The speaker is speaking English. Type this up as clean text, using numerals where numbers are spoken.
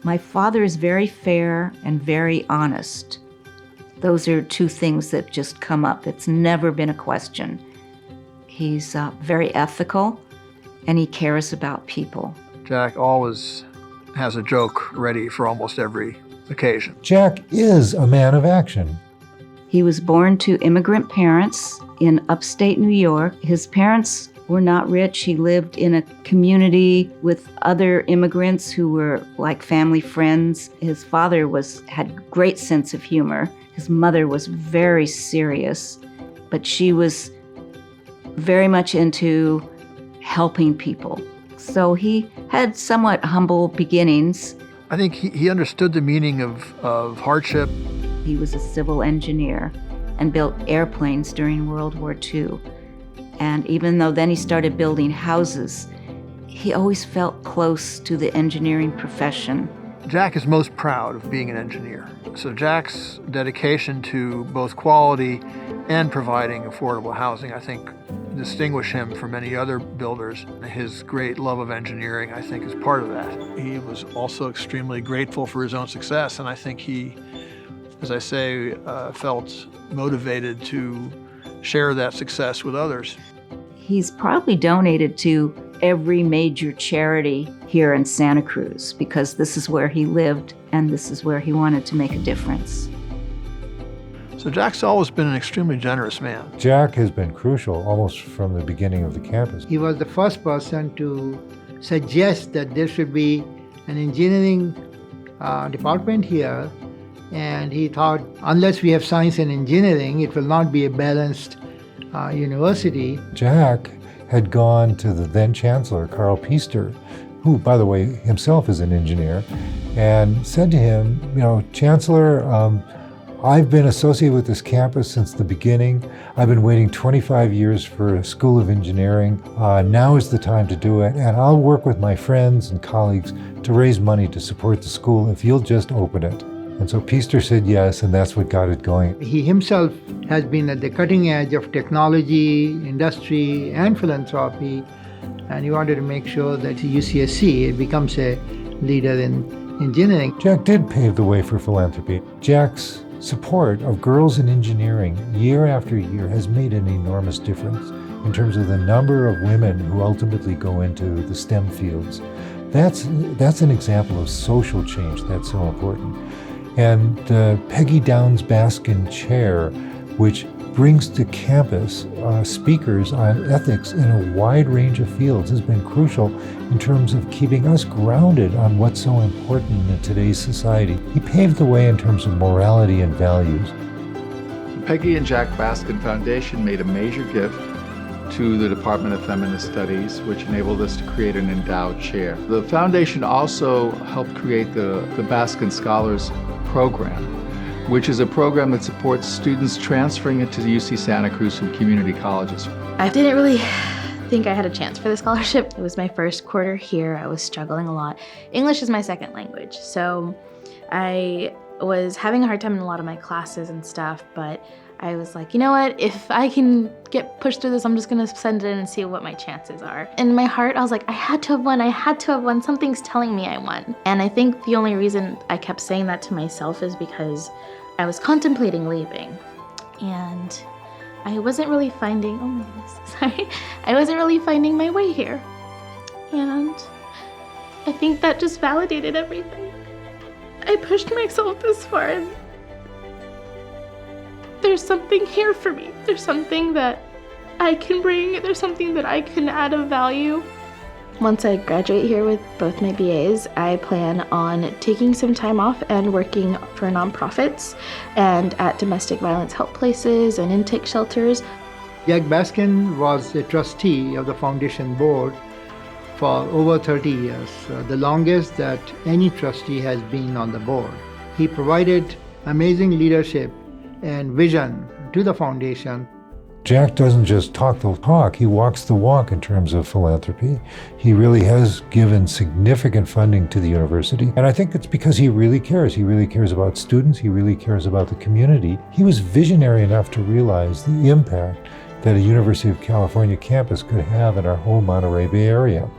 My father is very fair and very honest. Those are two things that just come up. It's never been a question. He's very ethical, and he cares about people. Jack always has a joke ready for almost every occasion. Jack is a man of action. He was born to immigrant parents in upstate New York. His parents were not rich. He lived in a community with other immigrants who were like family friends. His father had great sense of humor. His mother was very serious, but she was very much into helping people. So he had somewhat humble beginnings. I think he understood the meaning of hardship. He was a civil engineer and built airplanes during World War II. And even though then he started building houses, he always felt close to the engineering profession. Jack is most proud of being an engineer. So Jack's dedication to both quality and providing affordable housing, I think, distinguish him from many other builders. His great love of engineering, I think, is part of that. He was also extremely grateful for his own success, and I think he, as I say, felt motivated to share that success with others. He's probably donated to every major charity here in Santa Cruz because this is where he lived and this is where he wanted to make a difference. So Jack's always been an extremely generous man. Jack has been crucial almost from the beginning of the campus. He was the first person to suggest that there should be an engineering department here, and he thought unless we have science and engineering, it will not be a balanced university. Jack had gone to the then Chancellor, Karl Piester, who, by the way, himself is an engineer, and said to him, Chancellor, I've been associated with this campus since the beginning. I've been waiting 25 years for a school of engineering. Now is the time to do it, and I'll work with my friends and colleagues to raise money to support the school if you'll just open it. And so Piester said yes, and that's what got it going. He himself has been at the cutting edge of technology, industry, and philanthropy, and he wanted to make sure that UCSC becomes a leader in engineering. Jack did pave the way for philanthropy. Jack's support of girls in engineering year after year has made an enormous difference in terms of the number of women who ultimately go into the STEM fields. That's an example of social change that's so important. And the Peggy Downs Baskin Chair, which brings to campus speakers on ethics in a wide range of fields, has been crucial in terms of keeping us grounded on what's so important in today's society. He paved the way in terms of morality and values. The Peggy and Jack Baskin Foundation made a major gift to the Department of Feminist Studies, which enabled us to create an endowed chair. The foundation also helped create the Baskin Scholars Program, which is a program that supports students transferring into the UC Santa Cruz from community colleges. I didn't really think I had a chance for the scholarship. It was my first quarter here. I was struggling a lot. English is my second language, so I was having a hard time in a lot of my classes and stuff, but I was like, you know what, if I can get pushed through this, I'm just gonna send it in and see what my chances are. In my heart, I was like, I had to have won, something's telling me I won. And I think the only reason I kept saying that to myself is because I was contemplating leaving. And I wasn't really finding, oh my goodness, sorry. I wasn't really finding my way here. And I think that just validated everything. I pushed myself this far, and there's something here for me. There's something that I can bring. There's something that I can add of value. Once I graduate here with both my BAs, I plan on taking some time off and working for nonprofits and at domestic violence help places and intake shelters. Jack Baskin was a trustee of the foundation board for over 30 years, the longest that any trustee has been on the board. He provided amazing leadership and vision to the foundation. Jack doesn't just talk the talk, he walks the walk in terms of philanthropy. He really has given significant funding to the university, and I think it's because he really cares. He really cares about students, he really cares about the community. He was visionary enough to realize the impact that a University of California campus could have in our whole Monterey Bay Area.